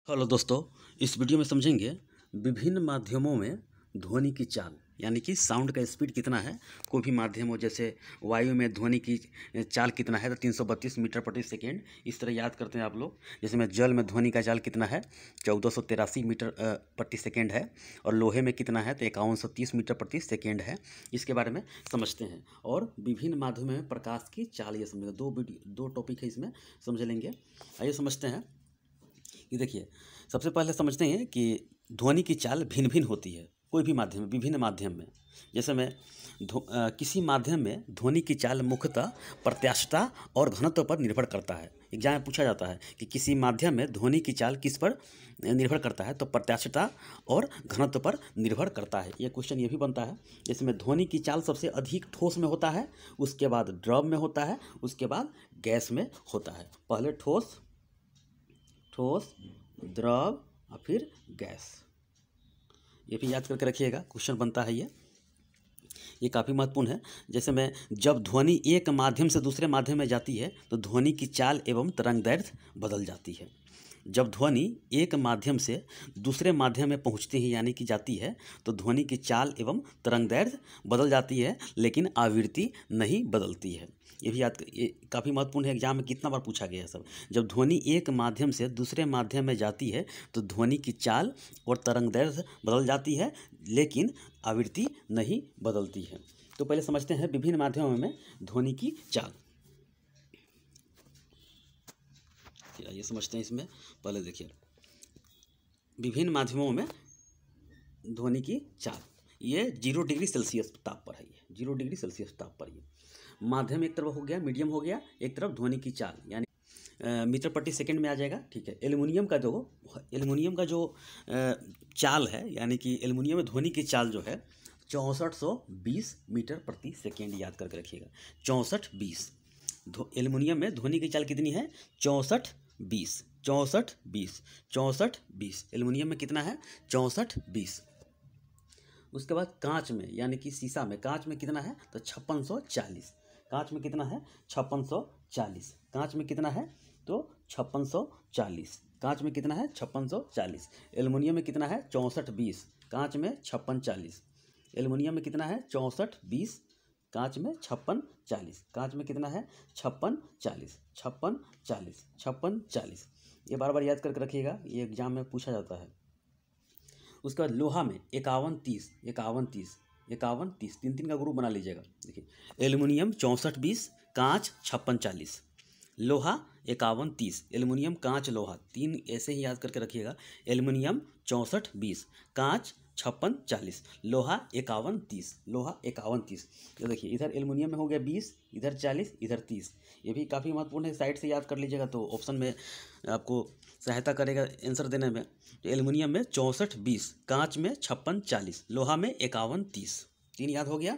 Hello दोस्तों, इस video में समझेंगे विभिन्न माध्यमों में ध्वनि की चाल यानी कि साउंड का स्पीड कितना है। कोई भी माध्यम हो, जैसे वायु में ध्वनि की चाल कितना है तो 332 मीटर प्रति सेकेंड, इस तरह याद करते हैं आप लोग। जैसे में जल में ध्वनि का चाल कितना है 1483 मीटर प्रति सेकेंड है, और लोहे में कितना है तो 5130 मीटर प्रति सेकेंड है। इसके बारे में समझते हैं। और विभिन्न माध्यमों में प्रकाश की चाल, ये समझेंगे। दो टॉपिक है इसमें, समझ लेंगे। आइए समझते हैं। ये देखिए, सबसे पहले समझते हैं कि ध्वनि की चाल भिन्न भिन्न होती है कोई भी माध्यम में, विभिन्न माध्यम में। जैसे में किसी माध्यम में ध्वनि की चाल मुख्यतः प्रत्यास्थता और घनत्व पर निर्भर करता है। एग्जाम में पूछा जाता है कि किसी माध्यम में ध्वनि की चाल किस पर निर्भर करता है, तो प्रत्यास्थता और घनत्व पर निर्भर करता है। ये क्वेश्चन ये भी बनता है। जिसमें ध्वनि की चाल सबसे अधिक ठोस में होता है, उसके बाद द्रव में होता है, उसके बाद गैस में होता है। पहले ठोस, द्रव और फिर गैस। ये भी याद करके रखिएगा, क्वेश्चन बनता है ये काफ़ी महत्वपूर्ण है। जैसे में जब ध्वनि एक माध्यम से दूसरे माध्यम में जाती है तो ध्वनि की चाल एवं तरंगदैर्घ्य बदल जाती है। जब ध्वनि एक माध्यम से दूसरे माध्यम में पहुंचती है यानी कि जाती है तो ध्वनि की चाल एवं तरंगदैर्घ्य बदल जाती है, लेकिन आवृत्ति नहीं बदलती है। ये भी याद, ये काफ़ी महत्वपूर्ण है। एग्जाम में कितना बार पूछा गया है सब। जब ध्वनि एक माध्यम से दूसरे माध्यम में जाती है तो ध्वनि की चाल और तरंगदैर्घ्य बदल जाती है, लेकिन आवृत्ति नहीं बदलती है। तो पहले समझते हैं विभिन्न माध्यमों में ध्वनि की चाल। ये समझते हैं। इसमें पहले देखिए, विभिन्न माध्यमों में ध्वनि की चाल, ये 0 डिग्री सेल्सियस ताप पर है। ये 0 डिग्री सेल्सियस ताप पर ये माध्यम एक तरफ हो गया, मीडियम हो गया, एक तरफ ध्वनि की चाल यानी मीटर प्रति सेकंड में आ जाएगा। ठीक है। एल्युमिनियम का जो चाल है, यानी कि एल्युमिनियम में ध्वनि की चाल जो है 6420 मीटर प्रति सेकेंड। याद करके रखिएगा, 6420। एल्युमिनियम में ध्वनि की चाल कितनी है 6420। 6420 एल्युमिनियम में कितना है 6420। उसके बाद कांच में यानी कि शीशा में, कांच में कितना है तो 5640। कांच में कितना है 5640। कांच में कितना है तो 5640। कांच में कितना है 5640। एल्युमिनियम में कितना है 6420। कांच में 5640। एल्युमिनियम में कितना है 6420। कांच में 5640। कांच में कितना है 5640। 5640। ये बार बार याद करके रखिएगा, ये एग्जाम में पूछा जाता है। उसके बाद लोहा में 5130 तीन तीन का ग्रुप बना लीजिएगा। देखिए, एल्युमिनियम 6420, कांच 5640, लोहा 5130। एल्युमिनियम, कांच, लोहा, तीन ऐसे ही याद करके रखिएगा। एल्युमिनियम 6420, कांच 5640, लोहा 5130। लोहा 5130। तो देखिए, इधर एल्युमिनियम में हो गया 20, इधर 40, इधर 30। ये भी काफ़ी महत्वपूर्ण है, साइड से याद कर लीजिएगा तो ऑप्शन में आपको सहायता करेगा आंसर देने में। तो एल्युमिनियम में 6420, कांच में 5640, लोहा में 5130। तीन याद हो गया।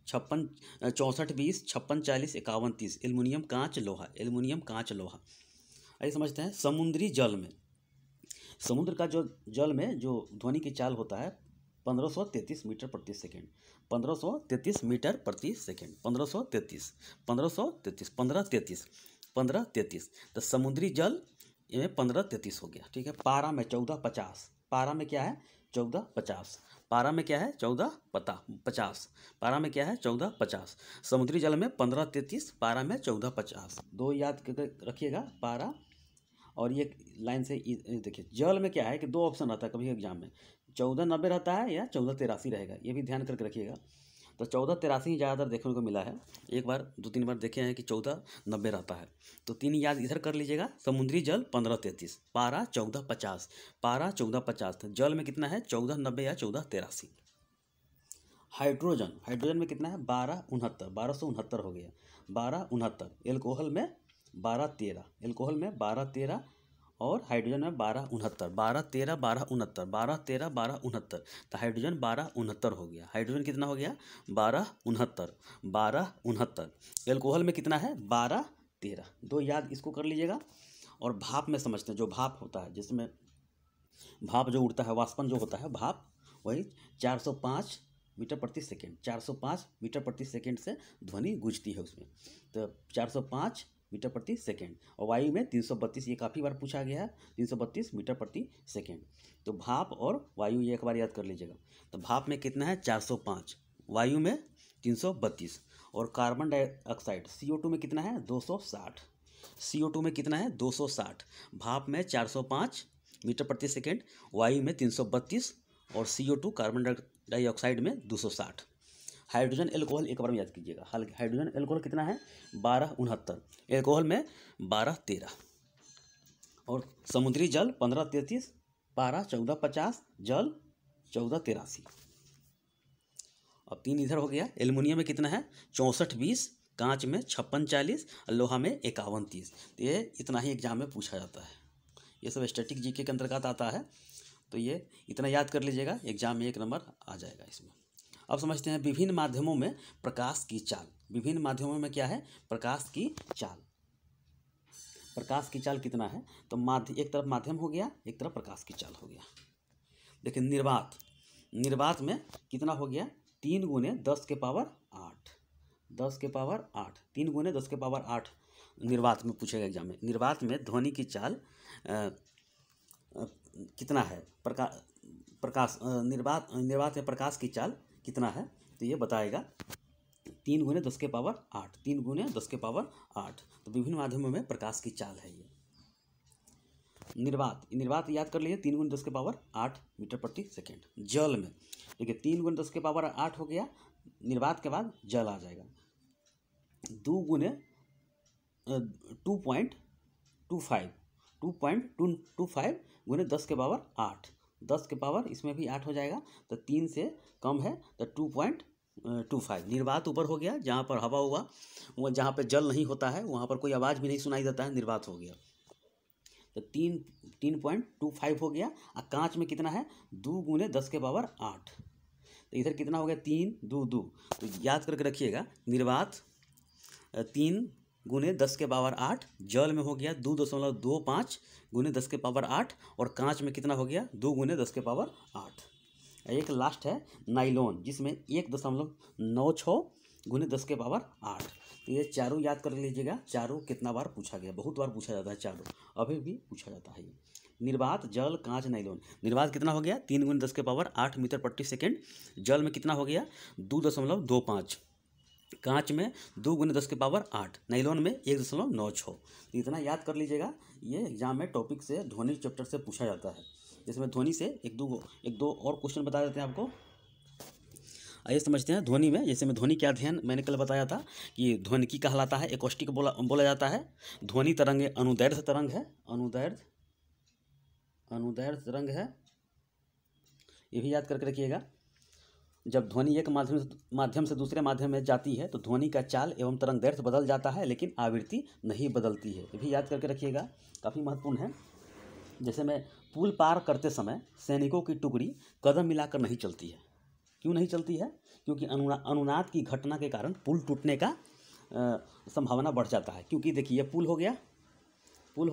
6420, 5640, 5130। एल्युमिनियम, कांच, लोहा। एल्युमिनियम, कांच, लोहा। आइए समझते हैं समुद्री जल में। समुद्र का जो जल में जो ध्वनि की चाल होता है 1533 मीटर प्रति सेकेंड। 1533 मीटर प्रति सेकेंड। 1533। तो समुद्री जल ये 1533 हो गया। ठीक है। पारा में 1450। पारा में क्या है 1450। पारा में क्या है 1450। पारा में क्या है 1450। समुद्री जल में 1533, पारा में 1450। दो याद करके रखिएगा, पारा और ये लाइन से। देखिए, जल में क्या है कि दो ऑप्शन रहता है कभी एग्जाम में, 1490 रहता है या 1483 रहेगा। ये भी ध्यान करके रखिएगा। तो 1483 ज़्यादातर देखने को मिला है। एक बार 2-3 बार देखे हैं कि 1490 रहता है। तो तीन याद इधर कर लीजिएगा। समुद्री जल 1533, पारा 1450। पारा 1450। तो जल में कितना है 1490 या 1483। हाइड्रोजन में कितना है 1269 हो गया। 1269। एल्कोहल में 1213। एल्कोहल में 1213 और हाइड्रोजन में 1269। 1213, 1269, 1213, 1269। तो हाइड्रोजन 1269 हो गया। हाइड्रोजन कितना हो गया 1269। एल्कोहल में कितना है 1213। दो याद इसको कर लीजिएगा। और भाप में समझते हैं। जो भाप होता है, जिसमें भाप जो उड़ता है, वाष्पन जो होता है भाप, वही 405 मीटर प्रति सेकेंड। 405 मीटर प्रति सेकेंड से ध्वनि गूंजती है उसमें। तो 405 मीटर प्रति सेकेंड, और वायु में 332, ये काफ़ी बार पूछा गया है, 332 मीटर प्रति सेकेंड। तो भाप और वायु ये एक बार याद कर लीजिएगा। तो भाप में कितना है 405, वायु में 332, और कार्बन डाइऑक्साइड CO2 में कितना है 260, CO2 में कितना है 260, भाप में 405 मीटर प्रति सेकेंड, वायु में 332, और CO2 कार्बन डाइऑक्साइड में 260। हाइड्रोजन एल्कोहल एक बार में याद कीजिएगा, हाइड्रोजन एल्कोहल कितना है 1269, एल्कोहल में 1213, और समुद्री जल 1533, पारा 1450, जल 1483। अब 3 इधर हो गया। एल्युमिनियम में कितना है 6420, कांच में 5640, लोहा में 5130। तो ये इतना ही एग्जाम में पूछा जाता है, ये सब स्टैटिक जीके के अंतर्गत आता है। तो ये इतना याद कर लीजिएगा, एग्जाम में 1 नंबर आ जाएगा इसमें। अब समझते हैं विभिन्न माध्यमों में प्रकाश की चाल। विभिन्न माध्यमों में क्या है प्रकाश की चाल। प्रकाश की चाल कितना है, तो एक तरफ माध्यम हो गया, एक तरफ प्रकाश की चाल हो गया। देखिए निर्वात, निर्वात में कितना हो गया 3 × 10 के पावर 8, 10 के पावर 8, 3 × 10 के पावर 8 निर्वात में पूछेगा एग्जाम में। निर्वात में ध्वनि की चाल कितना है, निर्वात में प्रकाश की चाल कितना है, तो ये बताएगा 3 × 10 के पावर 8, 3 × 10 के पावर 8। तो विभिन्न माध्यमों में प्रकाश की चाल है ये। निर्वात याद कर लीजिए 3 × 10 के पावर 8 मीटर प्रति सेकेंड। जल में देखिए 3 × 10 के पावर 8 हो गया, निर्वात के बाद जल आ जाएगा 2 × 2.25 × 10 के पावर 8, 10 के पावर इसमें भी 8 हो जाएगा, तो 3 से कम है तो 2.25। निर्वात ऊपर हो गया, जहाँ पर हवा हुआ, वो जहाँ पर जल नहीं होता है वहाँ पर कोई आवाज़ भी नहीं सुनाई देता है, निर्वात हो गया। तो 3.25 हो गया। और कांच में कितना है 2 × 10 के पावर 8, तो इधर कितना हो गया 3 2 2। तो याद करके रखिएगा, निर्वात 3 × 10 के पावर 8, जल में हो गया 2.25 × 10 के पावर 8, और कांच में कितना हो गया 2 × 10 के पावर 8। एक लास्ट है नाइलॉन, जिसमें 1.96 × 10 के पावर 8। तो ये चारों याद कर लीजिएगा, चारों कितना बार पूछा गया, बहुत बार पूछा जाता है चारों, अभी भी पूछा जाता है ये। निर्वात, जल, कांच, नाइलॉन। निर्वात कितना हो गया 3 × 10 के पावर 8 मीटर प्रति सेकेंड, जल में कितना हो गया 2.25, कांच में 2 × 10 के पावर 8, नाइलॉन में 1.96। तो इतना याद कर लीजिएगा, ये एग्जाम में टॉपिक से ध्वनि चैप्टर से पूछा जाता है। जिसमें ध्वनि से एक दो और क्वेश्चन बता देते हैं आपको। आइए समझते हैं ध्वनि में। जैसे मैं ध्वनि क्या अध्ययन मैंने कल बताया था कि ध्वनिकी कहलाता है, एकॉस्टिक बोला जाता है। ध्वनि तरंग अनुदैर्ध्य तरंग है, अनुदैर्ध्य तरंग है, ये भी याद करके रखिएगा। जब ध्वनि एक माध्यम से दूसरे माध्यम में जाती है तो ध्वनि का चाल एवं तरंग दैर्ध्य बदल जाता है, लेकिन आवृत्ति नहीं बदलती है, ये भी याद करके रखिएगा, काफ़ी महत्वपूर्ण है। जैसे में पुल पार करते समय सैनिकों की टुकड़ी कदम मिलाकर नहीं चलती है। क्यों नहीं चलती है? क्योंकि अनुनाद की घटना के कारण पुल टूटने का संभावना बढ़ जाता है। क्योंकि देखिए ये पुल हो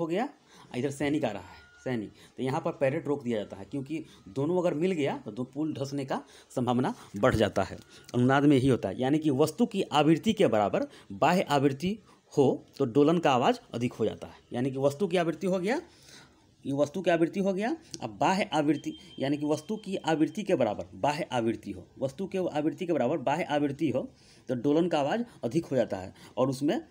गया, इधर सैनिक आ रहा है, सैनिक, तो यहाँ पर पैरेड रोक दिया जाता है, क्योंकि दोनों अगर मिल गया तो दो पुल धंसने का संभावना बढ़ जाता है। अनुनाद में यही होता है, यानी कि वस्तु की आवृत्ति के बराबर बाह्य आवृत्ति हो तो दोलन का आवाज़ अधिक हो जाता है। यानी कि वस्तु की आवृत्ति हो गया, ये वस्तु की आवृत्ति हो गया, अब बाह्य आवृत्ति यानी कि वस्तु की आवृत्ति के बराबर बाह्य आवृत्ति हो, वस्तु के आवृत्ति के बराबर बाह्य आवृत्ति हो तो दोलन का आवाज़ अधिक हो जाता है, और उसमें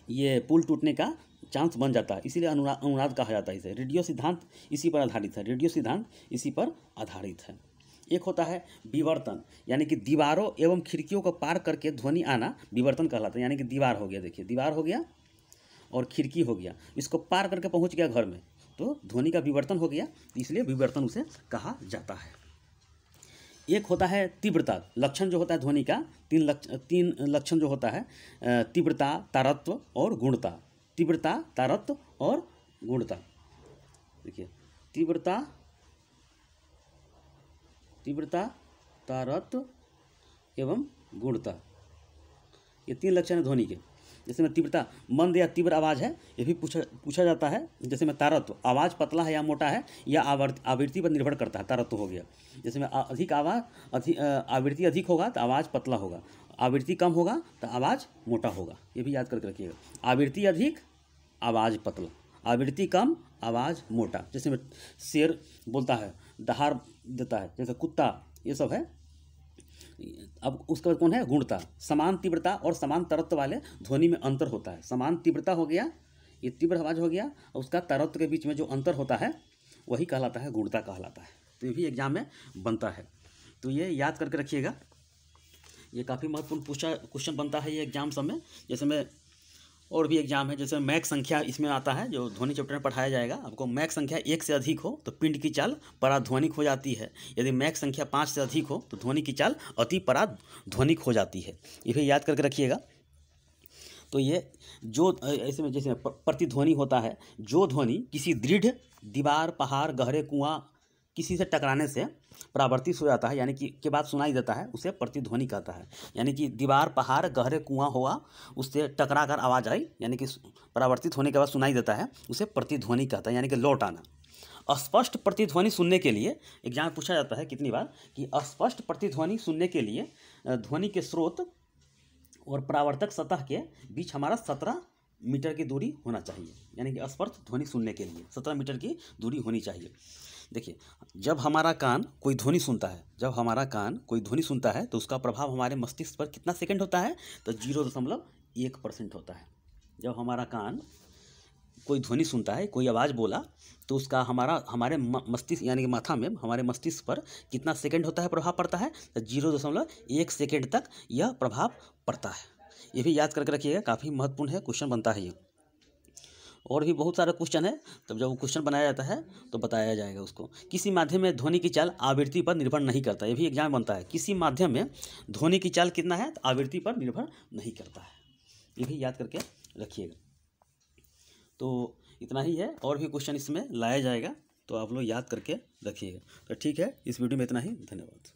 ये पुल टूटने का चांस बन जाता है। इसीलिए अनुनाद कहा जाता है इसे। रेडियो सिद्धांत इसी पर आधारित है, रेडियो सिद्धांत इसी पर आधारित है। एक होता है विवर्तन, यानी कि दीवारों एवं खिड़कियों को पार करके ध्वनि आना विवर्तन कहलाता है। यानी कि दीवार हो गया, देखिए दीवार हो गया और खिड़की हो गया, इसको पार करके पहुंच गया घर में तो ध्वनि का विवर्तन हो गया, इसलिए विवर्तन उसे कहा जाता है। एक होता है तीव्रता, लक्षण जो होता है ध्वनि का, तीन लक्षण जो होता है, तीव्रता, तारत्व और गुणता। तीव्रता, तारत्व और गुणता। देखिए तीव्रता, तारत्व एवं गुणता, ये 3 लक्षण है ध्वनि के। जैसे में तीव्रता, मंद या तीव्र आवाज़ है, ये भी पूछा जाता है। जैसे में तारत्व, आवाज़ पतला है या मोटा है या आवृत्ति पर निर्भर करता है, तारत्व हो गया। जैसे में अधिक आवृत्ति अधिक होगा तो आवाज़ पतला होगा, आवृत्ति कम होगा तो आवाज़ मोटा होगा, ये भी याद करके रखिएगा। आवृत्ति अधिक आवाज़ पतला, आवृत्ति कम आवाज़ मोटा। जैसे में शेर बोलता है, दहाड़ देता है, जैसे कुत्ता, ये सब है। अब उसका कौन है, गुणता। समान तीव्रता और समान तरत्व वाले ध्वनि में अंतर होता है। समान तीव्रता हो गया, ये तीव्र आवाज़ हो गया, और उसका तरत्व के बीच में जो अंतर होता है वही कहलाता है गुणता कहलाता है। तो ये भी एग्जाम में बनता है, तो ये याद करके रखिएगा। ये काफ़ी महत्वपूर्ण क्वेश्चन बनता है ये एग्जाम सब में। जैसे में और भी एग्जाम है, जैसे मैक संख्या इसमें आता है, जो ध्वनि चैप्टर में पढ़ाया जाएगा आपको। मैक संख्या 1 से अधिक हो तो पिंड की चाल पराध्वनिक हो जाती है। यदि मैक संख्या 5 से अधिक हो तो ध्वनि की चाल अति पराध्वनिक हो जाती है। ये भी याद करके रखिएगा। तो ये जो ऐसे में जैसे प्रतिध्वनि होता है, जो ध्वनि किसी दृढ़ दीवार, पहाड़, गहरे कुआं किसी से टकराने से परावर्तित हो जाता है, यानी कि के बाद सुनाई देता है, उसे प्रतिध्वनि कहता है। यानी कि दीवार, पहाड़, गहरे कुआं हुआ, उससे टकरा कर आवाज़ आई, यानी कि परावर्तित होने के बाद सुनाई देता है, उसे प्रतिध्वनि कहता है, यानी कि लौट आना। अस्पष्ट प्रतिध्वनि सुनने के लिए एग्जाम में पूछा जाता है कितनी बार कि अस्पष्ट प्रतिध्वनि सुनने के लिए ध्वनि के स्रोत और परावर्तक सतह के बीच हमारा 17 मीटर की दूरी होना चाहिए। यानी कि स्पष्ट ध्वनि सुनने के लिए 17 मीटर की दूरी होनी चाहिए। देखिए, जब हमारा कान कोई ध्वनि सुनता है, तो उसका प्रभाव हमारे मस्तिष्क पर कितना सेकंड होता है, तो 0.1% होता है। जब हमारा कान कोई ध्वनि सुनता है, कोई आवाज़ बोला, तो उसका हमारे मस्तिष्क यानी कि माथा में हमारे मस्तिष्क पर कितना सेकंड होता है, प्रभाव पड़ता है, तो 0.1 सेकेंड तक यह प्रभाव पड़ता है। ये भी याद करके रखिएगा, काफ़ी महत्वपूर्ण है, क्वेश्चन बनता है ये। और भी बहुत सारे क्वेश्चन है, तब जब क्वेश्चन बनाया जाता है तो बताया जाएगा उसको। किसी माध्यम में ध्वनि की चाल आवृत्ति पर निर्भर नहीं करता, ये भी एग्जाम बनता है। किसी माध्यम में ध्वनि की चाल कितना है, तो आवृत्ति पर निर्भर नहीं करता है, ये भी याद करके रखिएगा। तो इतना ही है, और भी क्वेश्चन इसमें लाया जाएगा, तो आप लोग याद करके रखिएगा। तो ठीक है, इस वीडियो में इतना ही, धन्यवाद।